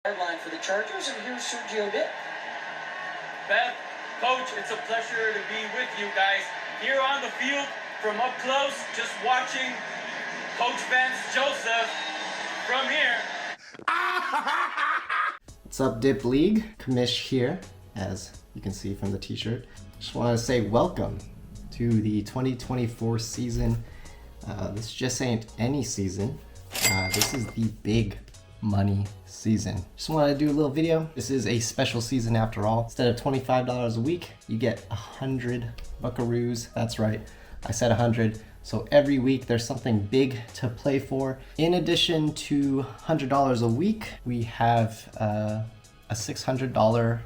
Line for the Chargers, and here's Sergio Dipp. Beth, Coach, it's a pleasure to be with you guys here on the field from up close, just watching Coach Vance Joseph from here. What's up, Dipp League? Kamish here, as you can see from the t-shirt. Just want to say welcome to the 2024 season. This just ain't any season. This is the big money season. Just wanted to do a little video. This is a special season after all. Instead of $25 a week, you get 100 buckaroos. That's right, I said 100. So every week there's something big to play for. In addition to $100 a week, we have a $600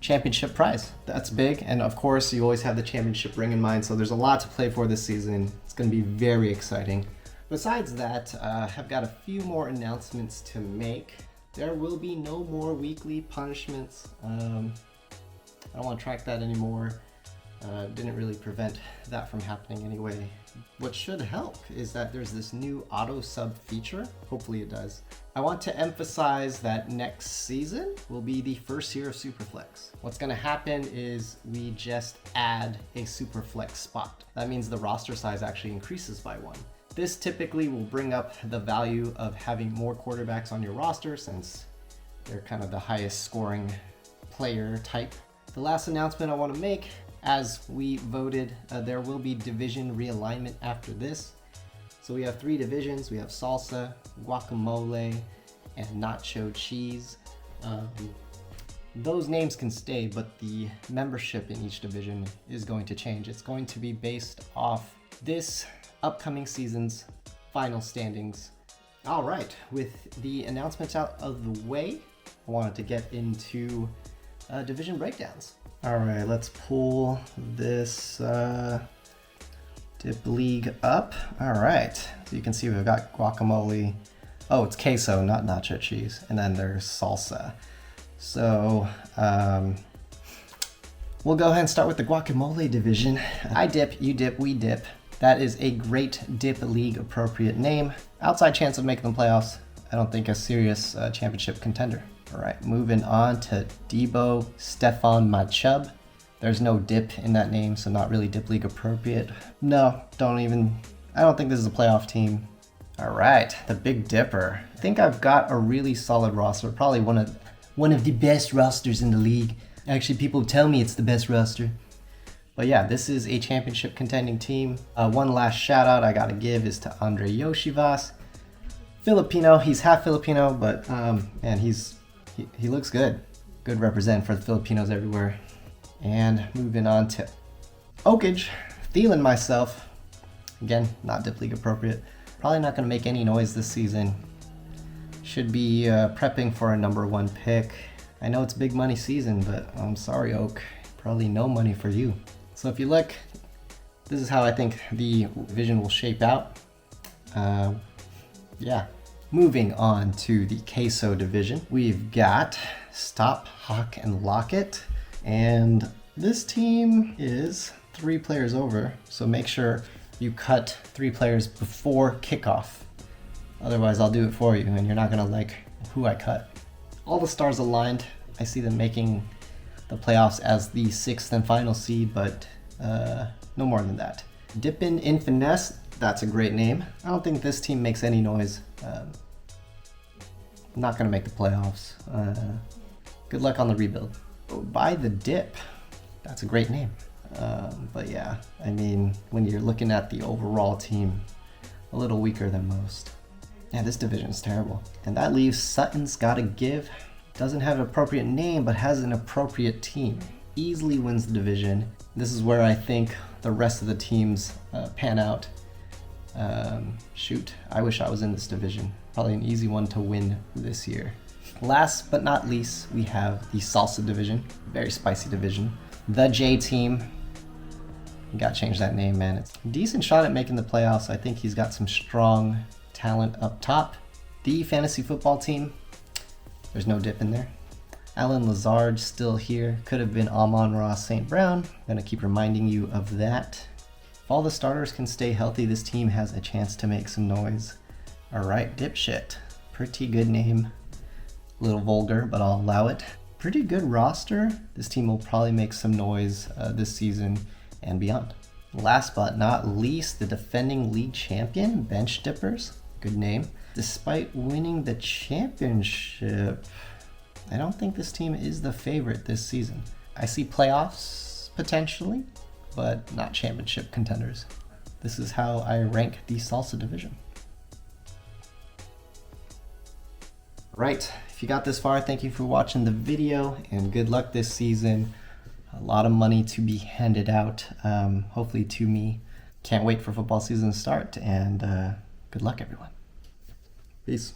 championship prize. That's big, and of course you always have the championship ring in mind, so there's a lot to play for this season. It's going to be very exciting. Besides that, I've got a few more announcements to make. There will be no more weekly punishments. I don't want to track that anymore. Didn't really prevent that from happening anyway. What should help is that there's this new auto sub feature. Hopefully it does. I want to emphasize that next season will be the first year of Superflex. What's going to happen is we just add a Superflex spot. That means the roster size actually increases by one. This typically will bring up the value of having more quarterbacks on your roster since they're kind of the highest scoring player type. The last announcement I want to make, as we voted, there will be division realignment after this. So we have 3 divisions. We have salsa, guacamole, and nacho cheese. Those names can stay, but the membership in each division is going to change. It's going to be based off this upcoming season's final standings. All right, with the announcements out of the way, I wanted to get into division breakdowns. All right, let's pull this Dipp League up. All right, so you can see we've got guacamole. Oh, it's queso, not nacho cheese. And then there's salsa. So we'll go ahead and start with the guacamole division. I dip, you dip, we dip. That is a great Dipp League appropriate name. Outside chance of making the playoffs. I don't think a serious championship contender. All right, moving on to Debo Stefan Machub. There's no dip in that name, so not really Dipp League appropriate. No, I don't think this is a playoff team. All right, the Big Dipper. I think I've got a really solid roster, probably one of the best rosters in the league. Actually, people tell me it's the best roster. But yeah, this is a championship contending team. One last shout out I gotta give is to Andre Yoshivas. Filipino, he's half Filipino, but man, he looks good. Good represent for the Filipinos everywhere. And moving on to Oakage, Thielen myself. Again, not Dipp League appropriate. Probably not gonna make any noise this season. Should be prepping for a number 1 pick. I know it's big money season, but I'm sorry, Oak. Probably no money for you. So if you look, this is how I think the division will shape out. Yeah. Moving on to the queso division, we've got Stop, Hawk, and Lockett. And this team is 3 players over, so make sure you cut 3 players before kickoff. Otherwise, I'll do it for you, and you're not gonna like who I cut. All the stars aligned. I see them making the playoffs as the 6th and final seed, but no more than that. Dippin' in Finesse, that's a great name. I don't think this team makes any noise. Not gonna make the playoffs. Good luck on the rebuild. By the Dip, that's a great name. But yeah, I mean, when you're looking at the overall team, a little weaker than most. Yeah, this division is terrible. And that leaves Sutton's Gotta Give. Doesn't have an appropriate name, but has an appropriate team. Easily wins the division. This is where I think the rest of the teams pan out. Shoot, I wish I was in this division. Probably an easy one to win this year. Last but not least, we have the Salsa division. Very spicy division. The J team. You gotta change that name, man. It's a decent shot at making the playoffs. I think he's got some strong talent up top. The fantasy football team. There's no dip in there. Alan Lazard still here. Could have been Amon-Ra St. Brown. Gonna keep reminding you of that. If all the starters can stay healthy, this team has a chance to make some noise. All right, Dipshit. Pretty good name. A little vulgar, but I'll allow it. Pretty good roster. This team will probably make some noise this season and beyond. Last but not least, the defending league champion, Bench Dippers. Good name. Despite winning the championship, I don't think this team is the favorite this season. I see playoffs potentially, but not championship contenders. This is how I rank the Salsa division. Right, if you got this far, thank you for watching the video and good luck this season. A lot of money to be handed out, hopefully to me. Can't wait for football season to start, and good luck everyone. Peace.